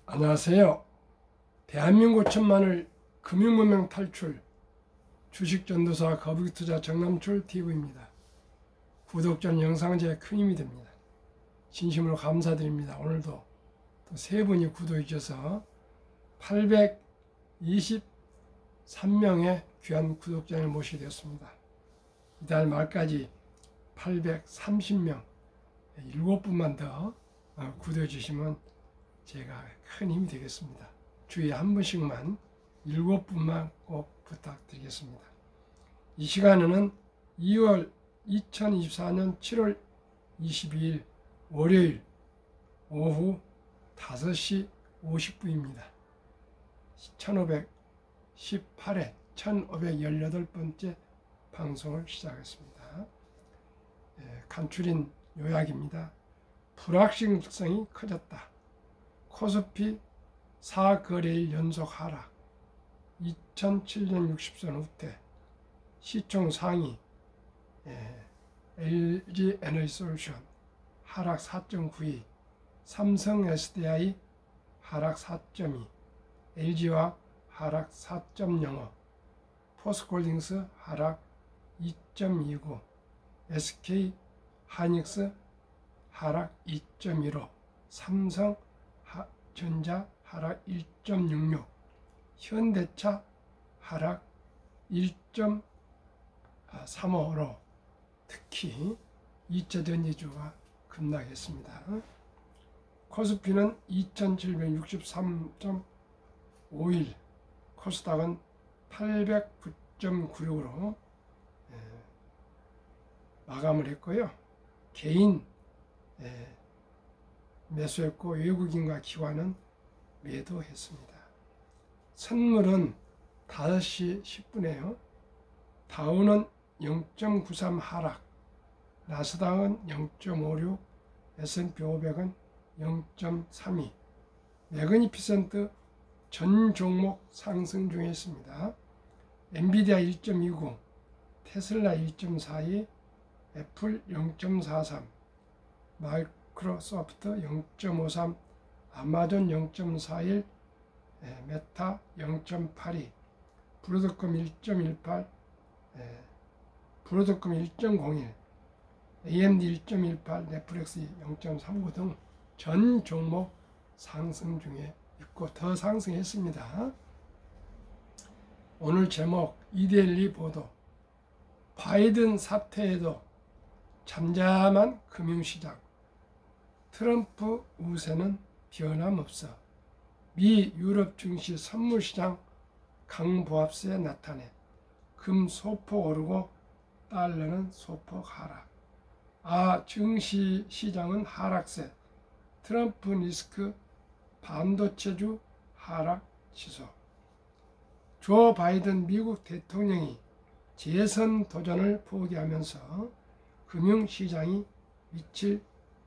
안녕하세요. 대한민국 천만을 금융문명 탈출 주식전도사 거북이투자 정남출 TV입니다. 구독 전 영상은 제 큰 힘이 됩니다. 진심으로 감사드립니다. 오늘도 또 세 분이 구독해 주셔서 823명의 귀한 구독자를 모시게 되었습니다. 이달 말까지 830명, 7분만 더 구독해 주시면 제가 큰 힘이 되겠습니다. 주에 한 분씩만 7분만 꼭 부탁드리겠습니다. 이 시간에는 2024년 7월 22일 월요일 오후 5시 50분입니다. 1518회 1518번째 방송을 시작했습니다. 간추린 요약입니다. 불확실성이 커졌다. 코스피 4거래일 연속 하락, 2007년 60선 후퇴, 시총 상위, LG 에너지솔루션 하락 4.92, 삼성 SDI 하락 4.2, LG화학 하락 4.05, 포스코홀딩스 하락 2.29, SK 하이닉스 하락 2.15, 삼성 전자 하락 1.66, 현대차 하락 1.35로 특히 2차 전지주가 급락했습니다. 코스피는 2763.51, 코스닥은 809.96으로 마감을 했고요. 개인 매수했고 외국인과 기관은 매도했습니다. 선물은 5시 10분에요. 다우는 0.93 하락, 나스닥은 0.56, S&P 500은 0.32, 매그니피센트 전 종목 상승 중에 있습니다. 엔비디아 1.29, 테슬라 1.42, 애플 0.43, 마이크로소프트 0.53, 아마존 0.41, 메타 0.82, 브로드컴 1.18, 브로드컴 1.01, AMD 1.18, 넷플릭스 0.39 등 전 종목 상승 중에 있고 더 상승했습니다. 오늘 제목 이데일리 보도, 바이든 사태에도 잠잠한 금융시장, 트럼프 우세는 변함없어, 미 유럽 증시 선물시장 강보합세 나타내, 금 소폭 오르고 달러는 소폭 하락, 증시 시장은 하락세, 트럼프 리스크 반도체주 하락 지속, 조 바이든 미국 대통령이 재선 도전을 포기하면서 금융시장이 미칠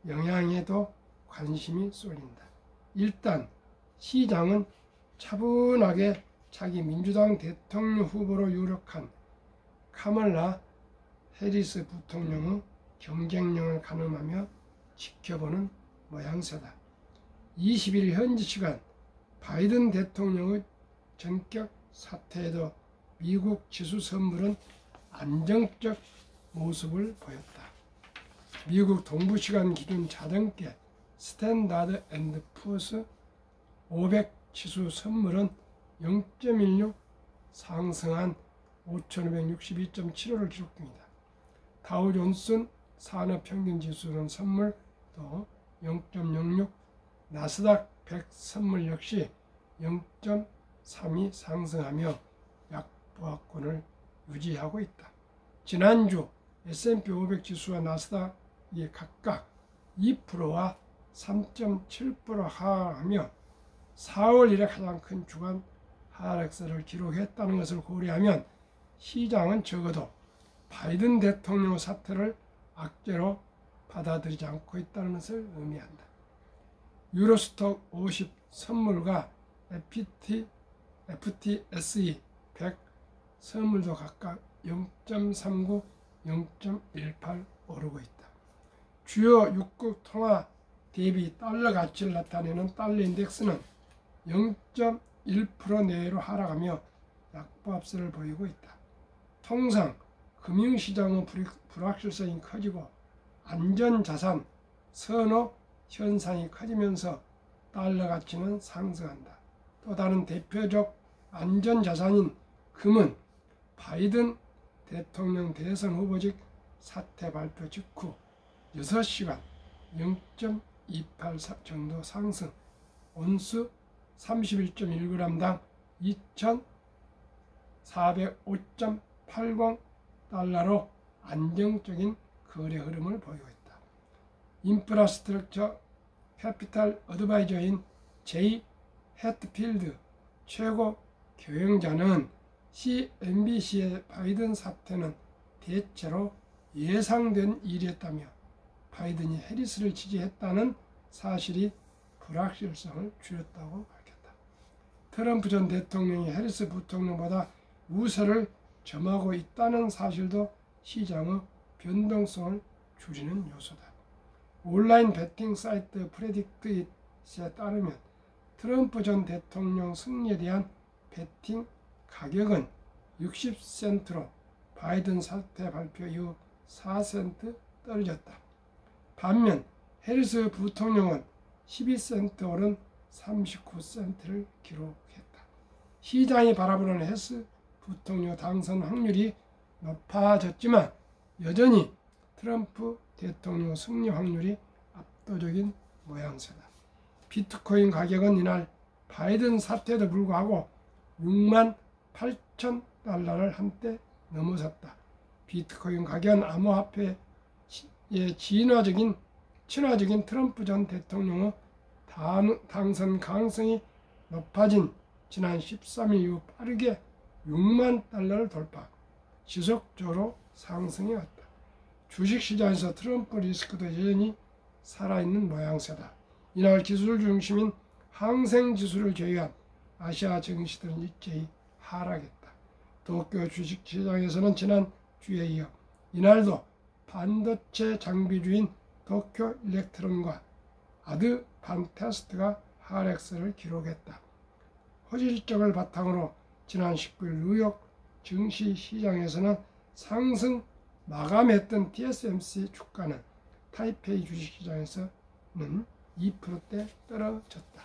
영향에도 관심이 쏠린다. 일단 시장은 차분하게 차기 민주당 대통령 후보로 유력한 카멀라 해리스 부통령의 경쟁력을 가늠하며 지켜보는 모양새다. 20일 현지 시간 바이든 대통령의 전격 사퇴에도 미국 지수 선물은 안정적 모습을 보였다. 미국 동부시간 기준 자정께 스탠다드 앤드 푸어스 500 지수 선물은 0.16 상승한 5,562.75를 기록 중이다. 다우존스 산업평균지수는 선물 또 0.06, 나스닥 100 선물 역시 0.32 상승하며 약보합권을 유지하고 있다. 지난주 S&P 500 지수와 나스닥이 각각 2%와 3.7% 하락하며 4월 이래 가장 큰 주간 하락세를 기록했다는 것을 고려하면 시장은 적어도 바이든 대통령 사태를 악재로 받아들이지 않고 있다는 것을 의미한다. 유로스톡 50 선물과 FTSE 100 선물도 각각 0.39, 0.18 오르고 있다. 주요 6국 통화 대비 달러 가치를 나타내는 달러 인덱스는 0.1% 내외로 하락하며 약보합세를 보이고 있다. 통상 금융시장의 불확실성이 커지고 안전자산 선호 현상이 커지면서 달러 가치는 상승한다. 또 다른 대표적 안전자산인 금은 바이든 대통령 대선 후보직 사퇴 발표 직후 6시간 0.28 정도 상승, 온수 31.1g당 2,405.80 달러로 안정적인 거래 흐름을 보이고 있다. 인프라스트럭처 캐피탈 어드바이저인 제이 해트필드 최고 경영자는 CNBC의 바이든 사태는 대체로 예상된 일이었다며 바이든이 해리스를 지지했다는 사실이 불확실성을 줄였다고 밝혔다. 트럼프 전 대통령이 해리스 부통령보다 우세를 점하고 있다는 사실도 시장의 변동성을 줄이는 요소다. 온라인 베팅 사이트 프레딕트잇에 따르면 트럼프 전 대통령 승리에 대한 베팅 가격은 60센트로 바이든 사퇴 발표 이후 4센트 떨어졌다. 반면 해리스 부통령은 12센트 오른 39센트를 기록했다. 시장이 바라보는 해리스 부통령 당선 확률이 높아졌지만 여전히 트럼프 대통령 승리 확률이 압도적인 모양새다. 비트코인 가격은 이날 바이든 사태에도 불구하고 6만 8천 달러를 한때 넘어섰다. 비트코인 가격은 암호화폐의 친화적인 트럼프 전 대통령의 당선 가능성이 높아진 지난 13일 이후 빠르게 6만 달러를 돌파, 지속적으로 상승해 왔다. 주식시장에서 트럼프 리스크도 여전히 살아있는 모양새다. 이날 기술 중심인 항생지수를 제외한 아시아 증시들은 일제히 하락했다. 도쿄 주식시장에서는 지난 주에 이어 이날도 반도체 장비주인 도쿄 일렉트론과 아드반테스트가 하락세를 기록했다. 호질적을 바탕으로 지난 19일 뉴욕 증시 시장에서는 상승 마감했던 TSMC 주가는 타이페이 주식시장에서는 2%대 떨어졌다.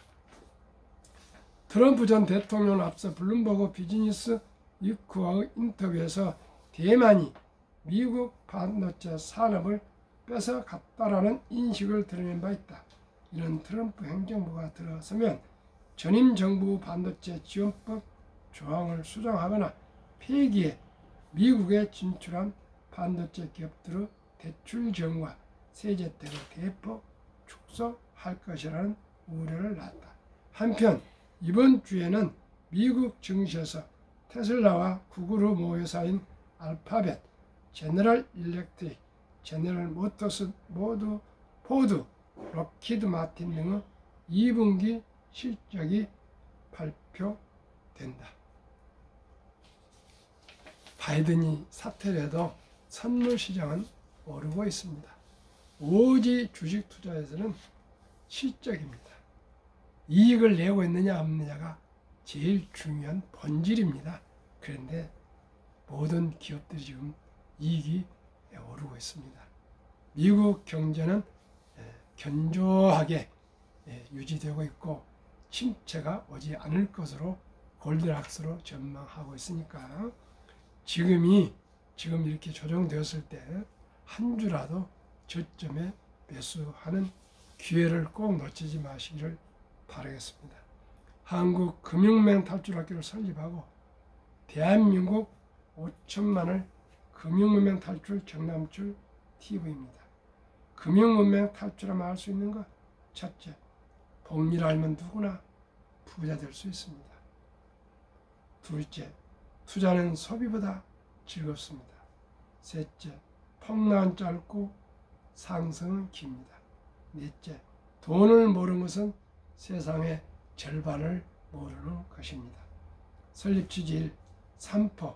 트럼프 전 대통령은 앞서 블룸버그 비즈니스 위크와의 인터뷰에서 대만이 미국 반도체 산업을 뺏어갔다라는 인식을 드러낸 바 있다. 이런 트럼프 행정부가 들어서면 전임 정부 반도체 지원법 조항을 수정하거나 폐기해 미국에 진출한 반도체 기업들의 대출 지원과 세제 혜택을 대폭 축소할 것이라는 우려를 낳았다. 한편 이번 주에는 미국 증시에서 테슬라와 구글의 모회사인 알파벳, 제너럴 일렉트릭, 제너럴 모터스, 포드, 록히드 마틴 등의 2분기 실적이 발표된다. 바이든이 사퇴를 해도 선물 시장은 오르고 있습니다. 오지 주식 투자에서는 실적입니다. 이익을 내고 있느냐 없느냐가 제일 중요한 본질입니다. 그런데 모든 기업들이 지금 이익이 오르고 있습니다. 미국 경제는 견조하게 유지되고 있고 침체가 오지 않을 것으로 골드락스로 전망하고 있으니까 지금 이렇게 조정되었을 때 한 주라도 저점에 매수하는 기회를 꼭 놓치지 마시기를 바라겠습니다. 한국 금융맹 탈출학교를 설립하고 대한민국 5천만을 금융문맹 탈출 정남출 TV입니다. 금융문맹 탈출하면 할 수 있는 것 첫째, 복리를 알면 누구나 부자 될 수 있습니다. 둘째, 투자는 소비보다 즐겁습니다. 셋째, 폭락은 짧고 상승은 깁니다. 넷째, 돈을 모르는 것은 세상의 절반을 모르는 것입니다. 설립 취지 1, 3포,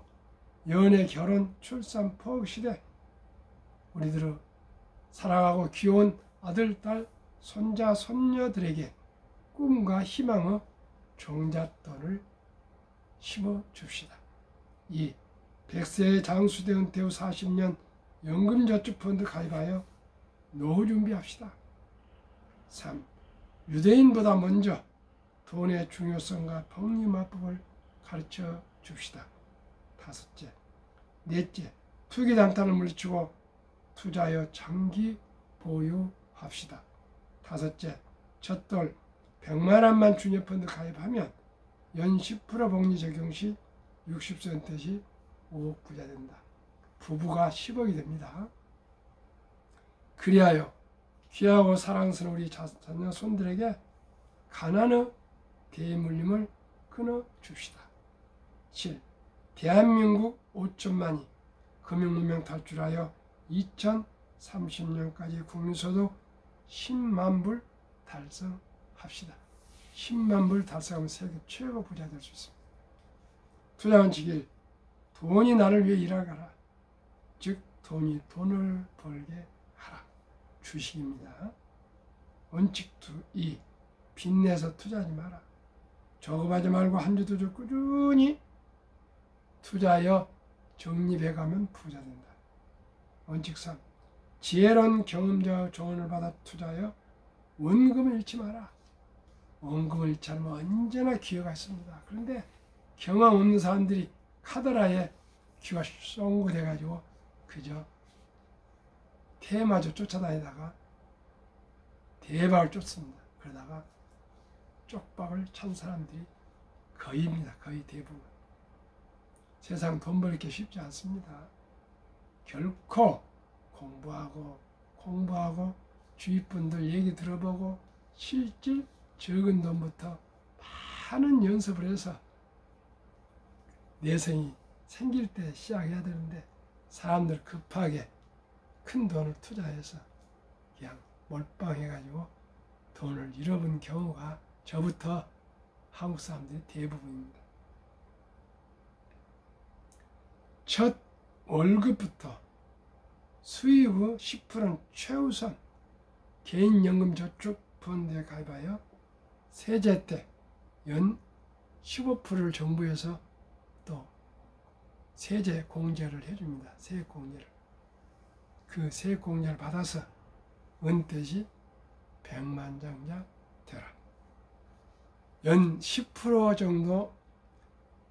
연애, 결혼, 출산, 포획 시대 우리들의 사랑하고 귀여운 아들, 딸, 손자, 손녀들에게 꿈과 희망의 종잣돈을 심어줍시다. 2. 100세에 장수대 은퇴 후 40년 연금저축펀드 가입하여 노후 준비합시다. 3. 유대인보다 먼저 돈의 중요성과 복리마법을 가르쳐 줍시다. 5째, 넷째, 투기단탄을 물리치고 투자하여 장기 보유합시다. 5째, 첫돌 100만 원만 주녀펀드 가입하면 연 10% 복리 적용 시 60세 시 5억 부자 된다. 부부가 10억이 됩니다. 그리하여 귀하고 사랑스러운 우리 자녀 손들에게 가난의 대물림을 끊어줍시다. 7. 대한민국 5천만이 금융문명 탈출하여 2030년까지 국민소득 10만 불 달성합시다. 10만 불 달성하면 세계 최고 부자 될 수 있습니다. 투자원칙 1. 돈이 나를 위해 일하거라. 즉 돈이 돈을 벌게 하라. 주식입니다. 원칙 2. 빚내서 투자하지 마라. 저급하지 말고 한 주 두 주 꾸준히 투자하여 적립해가면 부자 된다. 원칙 3. 지혜로운 경험자의 조언을 받아 투자하여 원금을 잃지 마라. 원금을 잃지 않으면 언제나 기회가 있습니다. 그런데 경험 없는 사람들이 카더라에 귀가 쫑긋해가지고 그저 테마주 쫓아다니다가 대박을 쫓습니다. 그러다가 쪽박을 찬 사람들이 거의입니다. 거의 대부분. 세상 돈 벌기 쉽지 않습니다. 결코 공부하고 주위 분들 얘기 들어보고 실질 적은 돈부터 많은 연습을 해서 내성이 생길 때 시작해야 되는데 사람들 급하게 큰 돈을 투자해서 그냥 몰빵해가지고 돈을 잃어본 경우가 저부터 한국 사람들이 대부분입니다. 첫 월급부터 수입 후 10%는 최우선 개인연금저축펀드에 가입하여 세제 때 연 15%를 정부에서 또 세제 공제를 해줍니다. 세액 공제를. 그 세액 공제를 받아서 은퇴 시 백만장자 되라. 연 10% 정도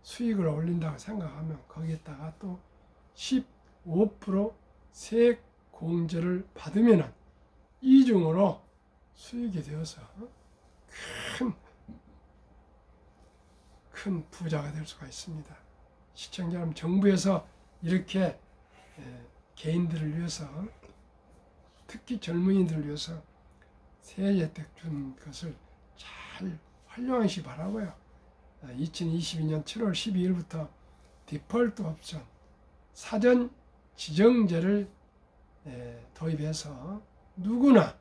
수익을 올린다고 생각하면 거기에다가 또 15% 세액 공제를 받으면 이중으로 수익이 되어서 큰 부자가 될 수가 있습니다. 시청자 여러분, 정부에서 이렇게 개인들을 위해서 특히 젊은이들을 위해서 세제 혜택 준 것을 잘 활용하시기 바라고요. 2022년 7월 12일부터 디폴트 옵션 사전 지정제를 도입해서 누구나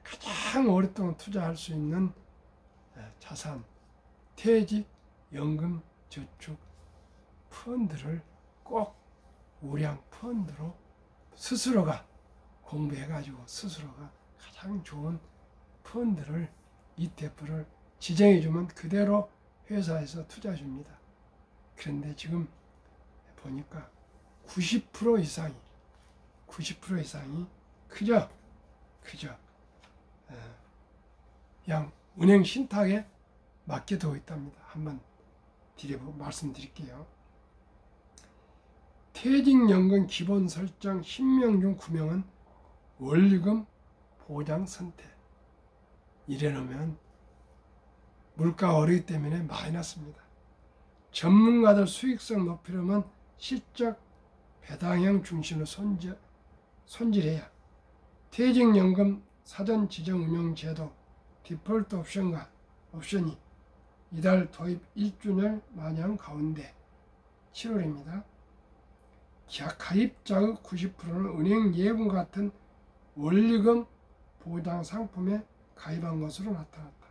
가장 오랫동안 투자할 수 있는 자산, 퇴직, 연금, 저축 펀드를 꼭 우량 펀드로 스스로가 공부해가지고 스스로가 가장 좋은 펀드를 ETF를 지정해주면 그대로 회사에서 투자해줍니다. 그런데 지금 보니까 90% 이상이 그저 그냥 은행 신탁에 맡겨두고 있답니다. 한번 말씀드릴게요. 퇴직연금 기본 설정 10명 중 9명은 원리금 보장 선택. 이래놓으면 물가가 오르기 때문에 마이너스입니다. 전문가들 수익성 높이려면 실적 배당형 중심으로 손질해야 퇴직연금 사전 지정 운영 제도 디폴트 옵션이 이달 도입 1주년 만약 가운데 7월입니다. 가입자의 90%는 은행 예금 같은 원리금 보장 상품에 가입한 것으로 나타났다.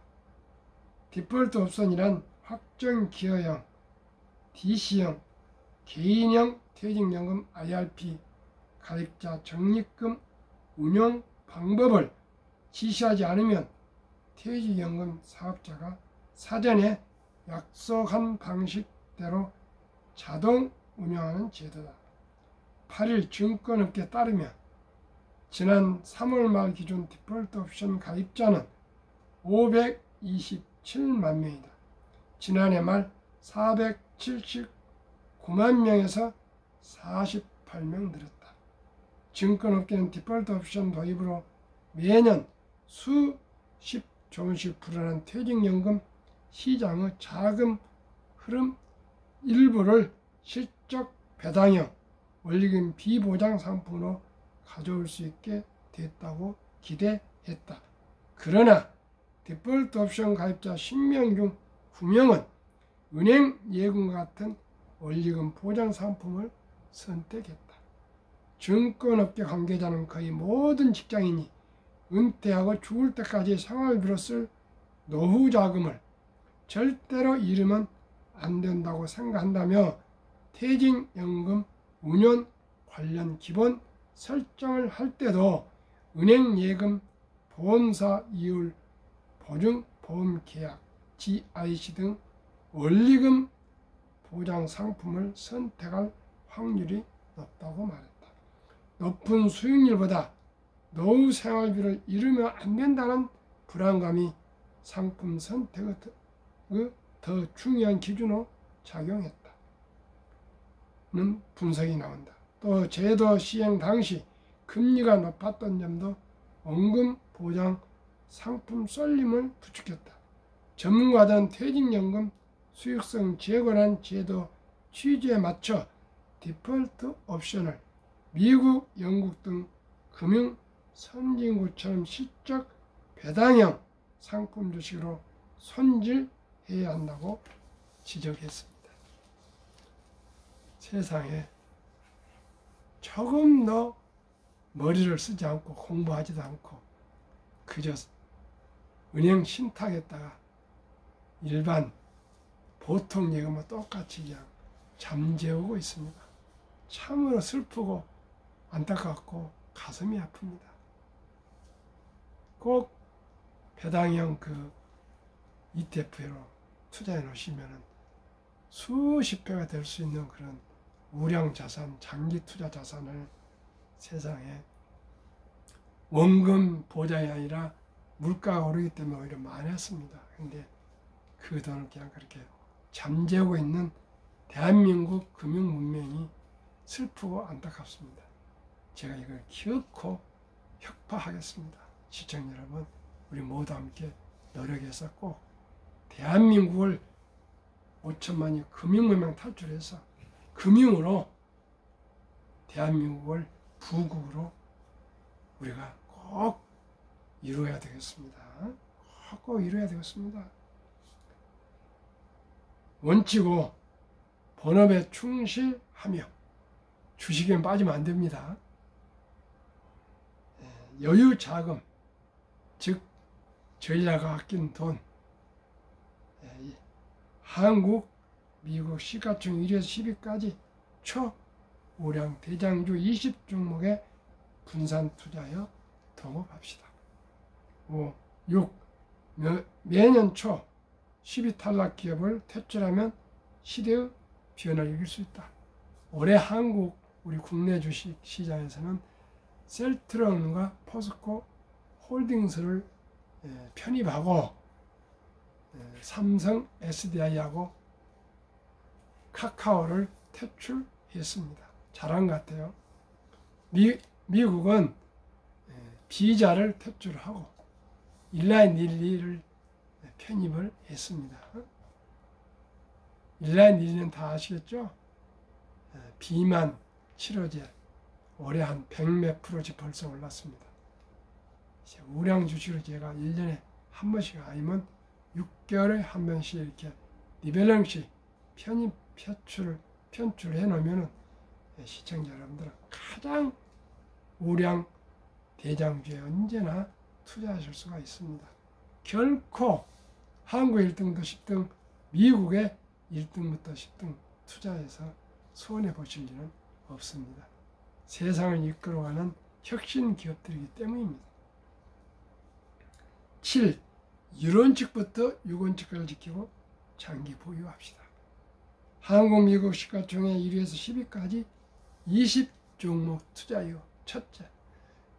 디폴트 옵션이란 확정 기여형, DC형, 개인형 퇴직연금 IRP 가입자 적립금 운용 방법을 지시하지 않으면 퇴직연금 사업자가 사전에 약속한 방식대로 자동 운영하는 제도다. 8일 증권업계에 따르면 지난 3월 말 기준 디폴트 옵션 가입자는 527만 명이다. 지난해 말 479만 명에서 48명 늘었다. 증권업계는 디폴트 옵션 도입으로 매년 수십조 원씩 불어난 퇴직연금 시장의 자금 흐름 일부를 실적 배당형 원리금 비보장 상품으로 가져올 수 있게 됐다고 기대했다. 그러나 디폴트 옵션 가입자 10명 중 9명은 은행 예금과 같은 원리금 보장 상품을 선택했다. 증권업계 관계자는 거의 모든 직장인이 은퇴하고 죽을 때까지 생활비로 쓸 노후 자금을 절대로 잃으면 안 된다고 생각한다며 퇴직연금 운용 관련 기본 설정을 할 때도 은행 예금, 보험사 이율, 보증 보험 계약, GIC 등 원리금 보장 상품을 선택할 확률이 높다고 말했다. 높은 수익률보다 노후 생활비를 잃으면 안 된다는 불안감이 상품 선택의 더 중요한 기준으로 작용했다는 분석이 나온다. 또 제도 시행 당시 금리가 높았던 점도 원금 보장 상품 쏠림을 부추겼다. 전문가들은 퇴직연금 수익성 재건한 제도 취지에 맞춰 디폴트 옵션을 미국, 영국 등 금융 선진국처럼 실적 배당형 상품 주식으로 손질해야 한다고 지적했습니다. 세상에 조금 더 머리를 쓰지 않고 공부하지도 않고 그저 은행 신탁했다가 일반 보통 예금과 똑같이 그냥 잠재우고 있습니다. 참으로 슬프고 안타깝고 가슴이 아픕니다. 꼭 배당형 ETF로 투자해 놓으시면 수십 배가 될 수 있는 그런 우량 자산, 장기 투자 자산을 세상에 원금 보장이 아니라 물가가 오르기 때문에 오히려 많았습니다. 근데 그 돈을 그냥 그렇게 잠재우고 있는 대한민국 금융 문명이 슬프고 안타깝습니다. 제가 이걸 기어코 혁파하겠습니다. 시청자 여러분, 우리 모두 함께 노력해서 꼭 대한민국을 5천만이 금융문명 탈출해서 금융으로 대한민국을 부국으로 우리가 꼭 이루어야 되겠습니다. 꼭 이루어야 되겠습니다. 원칙고 본업에 충실하며 주식에는 빠지면 안 됩니다. 여유 자금, 즉 저희가 아낀 돈, 한국, 미국 시가총 1위에서 10위까지 초우량 대장주 20종목에 분산 투자하여 동업합시다. 5. 6. 매년 초 10위 탈락 기업을 퇴출하면 시대의 변화를 이길 수 있다. 올해 한국 우리 국내 주식 시장에서는 셀트론과 포스코 홀딩스를 편입하고 삼성 SDI하고 카카오를 퇴출했습니다. 잘한 것 같아요. 미국은 비자를 퇴출하고 일라인 릴리를 편입을 했습니다. 일라인 릴리는 다 아시겠죠? 비만 치료제 올해 한 100몇 프로씩 벌써 올랐습니다. 우량 주식으로 제가 1년에 한 번씩 아니면 6개월에 한 번씩 이렇게 리밸런스 편입 편출해 놓으면 시청자 여러분들은 가장 우량 대장주에 언제나 투자하실 수가 있습니다. 결코 한국 1등부터 10등, 미국의 1등부터 10등 투자해서 손해 보실 일은 없습니다. 세상을 이끌어가는 혁신 기업들이기 때문입니다. 7. 1원칙부터 6원칙까지 지키고 장기 보유합시다. 한국, 미국 시가총액 1위에서 10위까지 20종목 투자요. 첫째,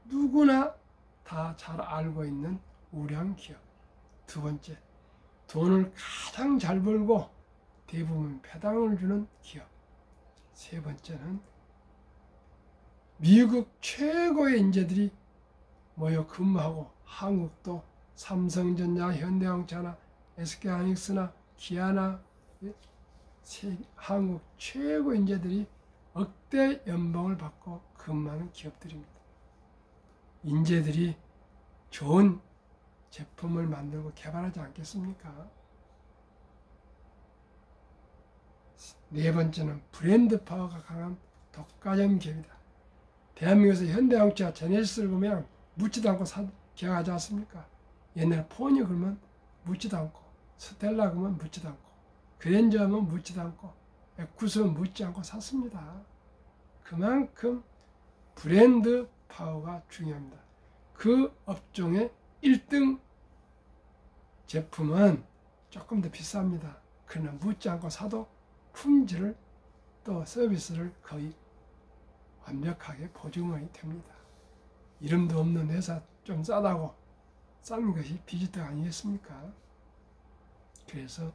누구나 다 잘 알고 있는 우량 기업. 두 번째, 돈을 가장 잘 벌고 대부분 배당을 주는 기업. 세 번째는 미국 최고의 인재들이 모여 근무하고 한국도 삼성전자, 현대자동차나 SK하이닉스나 기아나 한국 최고 인재들이 억대 연봉을 받고 근무하는 기업들입니다. 인재들이 좋은 제품을 만들고 개발하지 않겠습니까? 네 번째는 브랜드 파워가 강한 독과점 기업이다. 대한민국에서 현대자동차 제네시스를 보면 묻지도 않고 계약하지 않습니까? 옛날에 폰이 그러면 묻지도 않고, 스텔라 그러면 묻지도 않고, 그랜저 하면 묻지도 않고, 에쿠스 묻지 않고 샀습니다. 그만큼 브랜드 파워가 중요합니다. 그 업종의 1등 제품은 조금 더 비쌉니다. 그러나 묻지 않고 사도 품질을 또 서비스를 거의 완벽하게 보증이 됩니다. 이름도 없는 회사 좀 싸다고 싼 것이 비지떡 아니겠습니까? 그래서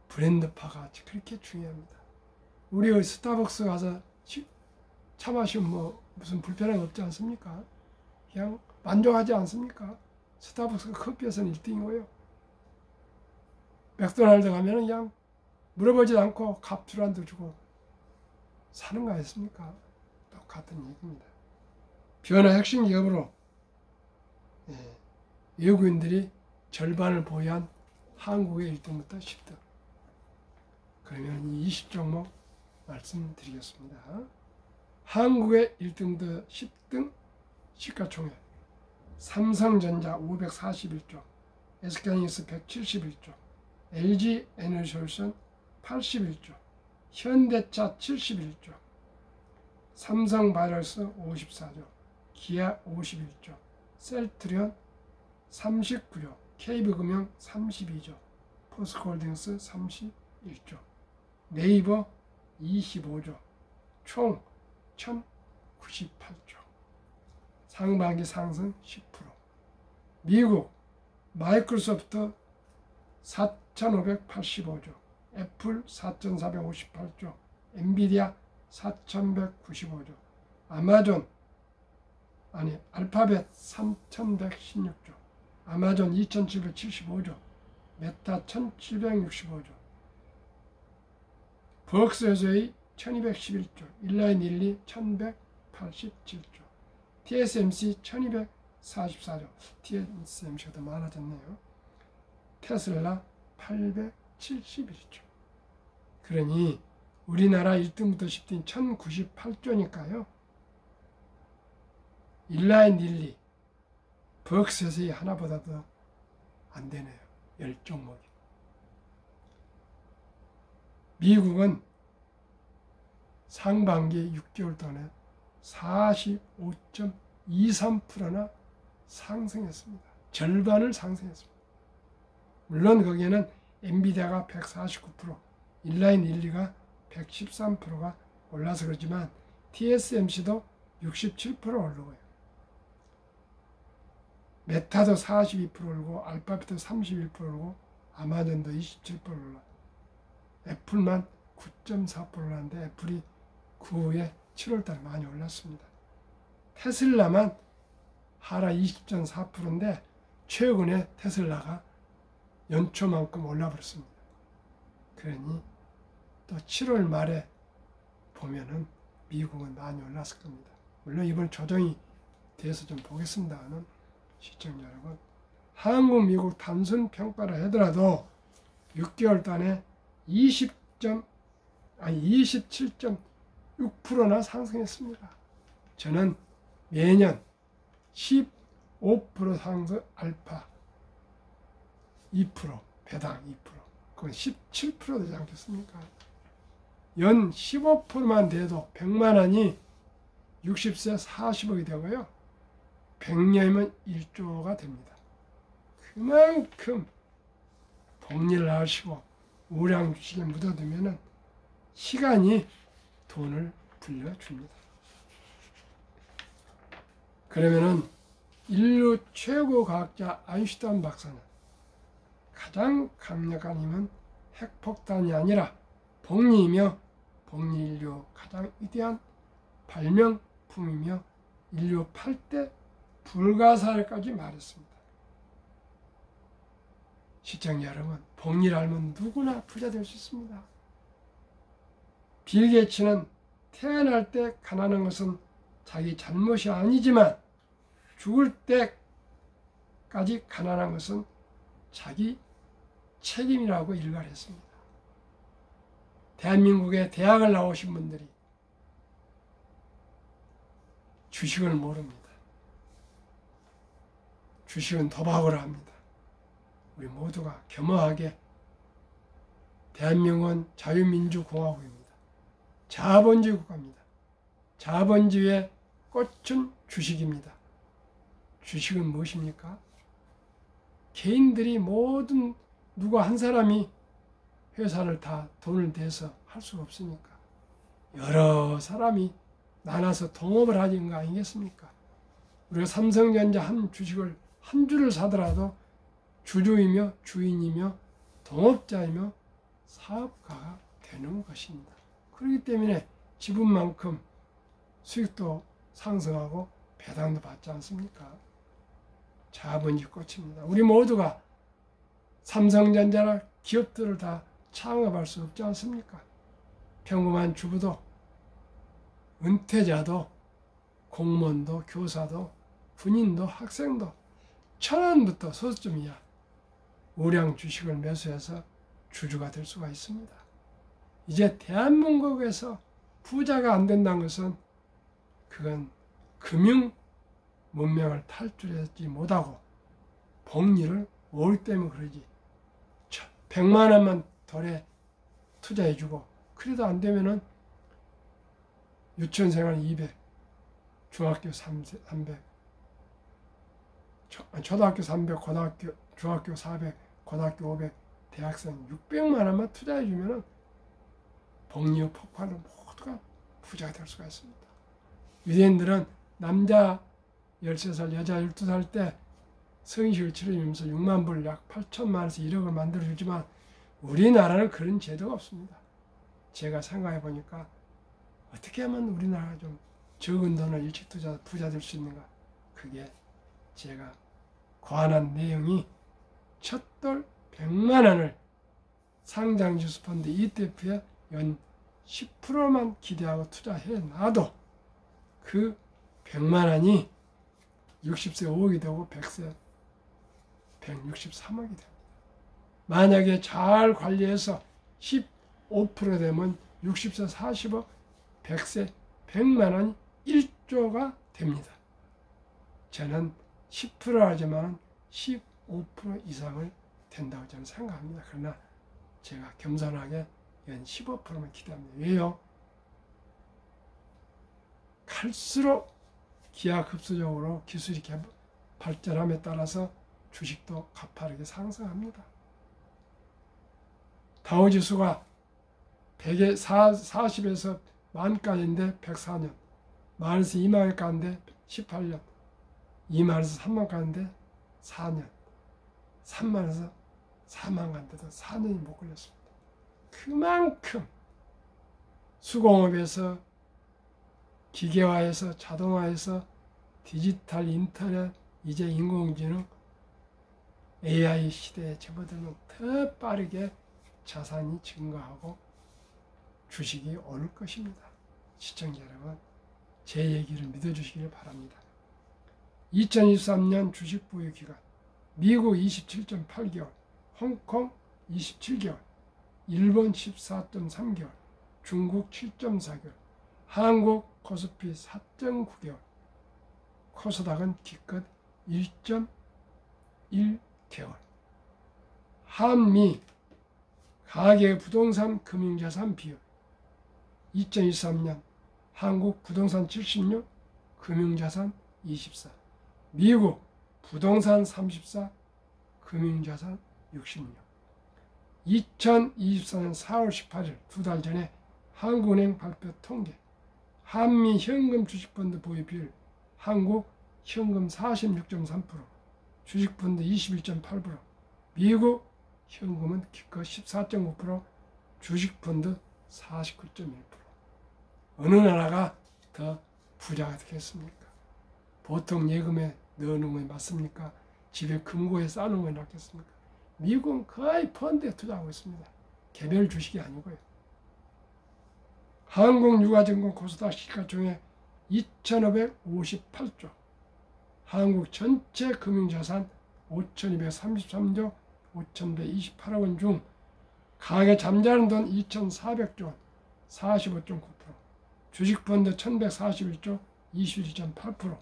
브랜드 파가 그렇게 중요합니다. 우리 스타벅스 가서 차 마시면 무슨 불편함 없지 않습니까? 그냥 만족하지 않습니까? 스타벅스 커피에서는 1등이고요. 맥도날드 가면 그냥 물어보지도 않고 갑주란도 주고 사는 거 아니겠습니까? 똑같은 얘기입니다. 변화 핵심 기업으로 외국인들이 절반을 보유한 한국의 1등부터 10등. 그러면 이 20종목 말씀드리겠습니다. 한국의 1등부터 10등 시가총액. 삼성전자 541조, SK하이닉스 171조, LG에너지솔루션 81조, 현대차 71조, 삼성바이오로스 54조, 기아 51조, 셀트리온 39조, KB금융 32조, 포스코홀딩스 31조, 네이버 25조, 총 1098조. 상반기 상승 10%. 미국 마이크로소프트 4,585조, 애플 4,458조, 엔비디아 4,195조, 알파벳 3,116조, 아마존 2,775조, 메타 1,765조, 버크셔의 1,211조, 일라인일리 1,187조, TSMC 1,244조, TSMC가 더 많아졌네요. 테슬라 871조. 그러니 우리나라 1등부터 10등 1,098조니까요. 일라인일리, 버크셔의 하나보다도 안 되네요. 10종목이. 미국은 상반기 6개월 동안에 45.23%나 상승했습니다. 절반을 상승했습니다. 물론 거기에는 엔비디아가 149%, 일라인일리가 113%가 올라서 그렇지만 TSMC도 67% 오르고요. 메타도 42% 오르고 알파벳도 31% 오르고 아마존도 27% 올라. 애플만 9.4% 올랐는데 애플이 그 후에 7월달에 많이 올랐습니다. 테슬라만 하락 20.4%인데 최근에 테슬라가 연초만큼 올라버렸습니다. 그러니 또 7월 말에 보면은 미국은 많이 올랐을 겁니다. 물론 이번 조정이 돼서 좀 보겠습니다는 시청자 여러분, 한국, 미국 단순 평가를 하더라도 6개월 단에 27.6%나 상승했습니다. 저는 매년 15% 상승 알파 2%, 배당 2%, 그건 17% 되지 않겠습니까? 연 15%만 돼도 100만 원이 60세 40억이 되고요. 100년이면 1조가 됩니다. 그만큼 복리를 하시고 우량 주식에 묻어두면은 시간이 돈을 불려줍니다. 그러면은 인류 최고 과학자 아인슈타인 박사는 가장 강력한 힘은 핵폭탄이 아니라 복리이며 복리 인류 가장 위대한 발명품이며 인류 8대 불가사의까지 말했습니다. 시청자 여러분, 복리를 알면 누구나 부자 될 수 있습니다. 빌 게이츠는 태어날 때 가난한 것은 자기 잘못이 아니지만 죽을 때까지 가난한 것은 자기 책임이라고 일갈했습니다. 대한민국에 대학을 나오신 분들이 주식을 모릅니다. 주식은 도박을 합니다. 우리 모두가 겸허하게 대한민국은 자유민주공화국입니다. 자본주의 국가입니다. 자본주의의 꽃은 주식입니다. 주식은 무엇입니까? 개인들이 모든 누가 한 사람이 회사를 다 돈을 대서 할 수가 없으니까 여러 사람이 나눠서 동업을 하는 거 아니겠습니까? 우리가 삼성전자 한 주식을 한 주를 사더라도 주주이며 주인이며 동업자이며 사업가가 되는 것입니다. 그렇기 때문에 지분만큼 수익도 상승하고 배당도 받지 않습니까? 자본주의 꽃입니다. 우리 모두가 삼성전자나 기업들을 다 창업할 수 없지 않습니까? 평범한 주부도 은퇴자도 공무원도 교사도 군인도 학생도 1,000원부터 소수점 이하 우량 주식을 매수해서 주주가 될 수가 있습니다. 이제 대한민국에서 부자가 안 된다는 것은 그건 금융 문명을 탈출하지 못하고 복리를 모르기 때문에 그러지. 100만 원만 덜에 투자해주고 그래도 안 되면은 유치원생활 200, 중학교 300, 초등학교 300, 고등학교, 중학교 400, 고등학교 500, 대학생 600만 원만 투자해주면은 복리 폭발로 모두가 부자가 될 수가 있습니다. 유대인들은 남자 13살, 여자 12살 때 성인식을 치러주면서 6만 불, 약 8천만 원에서 1억을 만들어주지만 우리나라는 그런 제도가 없습니다. 제가 생각해 보니까 어떻게 하면 우리나라가 좀 적은 돈을 일찍 부자 될 수 있는가? 그게 제가 고안한 내용이 첫돌 100만 원을 상장지수 펀드 ETF에 연 10%만 기대하고 투자해 놔도 그 100만 원이 60세 5억이 되고 100세 163억이 됩니다. 만약에 잘 관리해서 15% 되면 60세 40억, 100세 100만 원이 1조가 됩니다. 저는 10% 하지만 15% 이상을 된다고 저는 생각합니다. 그러나 제가 겸손하게 연 15%만 기대합니다. 왜요? 갈수록 기하급수적으로 기술이 발전함에 따라서 주식도 가파르게 상승합니다. 다우지수가 40에서 만까지인데 104년, 만에서 2만까지 가는데 18년, 2만에서 3만 가는데 4년, 3만에서 4만 가는데도 4년이 못 걸렸습니다. 그만큼 수공업에서 기계화에서 자동화에서 디지털 인터넷 이제 인공지능 AI 시대에 접어들면 더 빠르게 자산이 증가하고 주식이 오를 것입니다. 시청자 여러분, 제 얘기를 믿어주시길 바랍니다. 2023년 주식 보유 기간 미국 27.8개월, 홍콩 27개월, 일본 14.3개월, 중국 7.4개월, 한국 코스피 4.9개월, 코스닥은 기껏 1.1개월. 한미 가계 부동산 금융자산 비율 2023년 한국 부동산 76, 금융자산 24, 미국 부동산 34, 금융자산 66. 2024년 4월 18일 두 달 전에 한국은행 발표 통계 한미 현금 주식펀드 보유 비율 한국 현금 46.3%, 주식펀드 21.8%, 미국 현금은 기껏 14.5%, 주식펀드 49.1%. 어느 나라가 더 부자가 되겠습니까? 보통 예금에 넣어놓은 게 맞습니까? 집에 금고에 쌓아놓은 게 낫겠습니까? 미국은 거의 펀드에 투자하고 있습니다. 개별 주식이 아니고요. 한국유가증권 코스닥 시가총액 2,558조, 한국 전체 금융자산 5,233조 5,128억 원 중 가계 잠자는 돈 2,400조 원 45.9%, 주식펀드 1,141조 21.8%,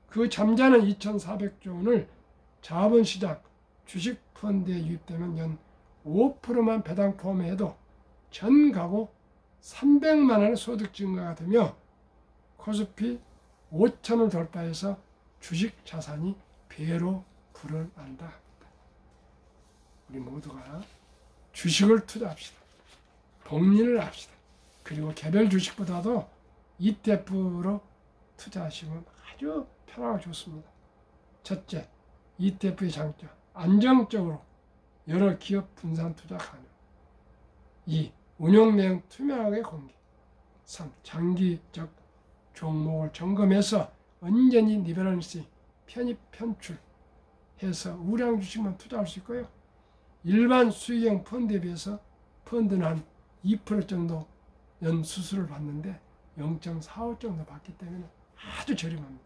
그 잠자는 2,400조 원을 자본시장 주식펀드에 유입되면 연 5%만 배당 포함해도 전 가구 300만 원의 소득 증가가 되며 코스피 5천을 돌파해서 주식 자산이 배로 불어난다. 우리 모두가 주식을 투자합시다. 복리를 합시다. 그리고 개별 주식보다도 ETF로 투자하시면 아주 편하고 좋습니다. 첫째, ETF의 장점, 안정적으로 여러 기업 분산 투자 가능. 2. 운용 내용 투명하게 공개. 3. 장기적 종목을 점검해서 언제니 리밸런싱, 편입, 편출해서 우량 주식만 투자할 수 있고요. 일반 수익형 펀드에 비해서 펀드는 한 2% 정도 연 수수료를 받는데 0.45 정도 받기 때문에 아주 저렴합니다.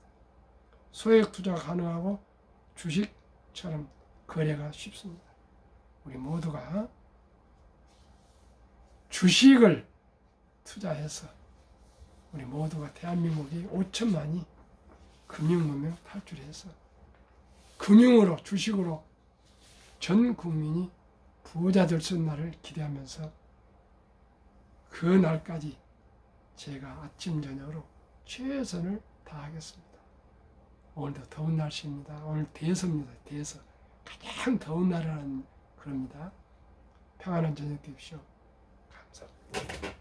소액 투자가 가능하고 주식처럼 거래가 쉽습니다. 우리 모두가 주식을 투자해서 우리 모두가 대한민국이 5천만이 금융문명 탈출해서 금융으로 주식으로 전 국민이 부자 될 수 있는 날을 기대하면서 그 날까지 제가 아침 저녁으로 최선을 다하겠습니다. 오늘도 더운 날씨입니다. 오늘 대서입니다. 대서. 가장 더운 날이라는 그럽니다. 평안한 저녁 되십시오. 감사합니다.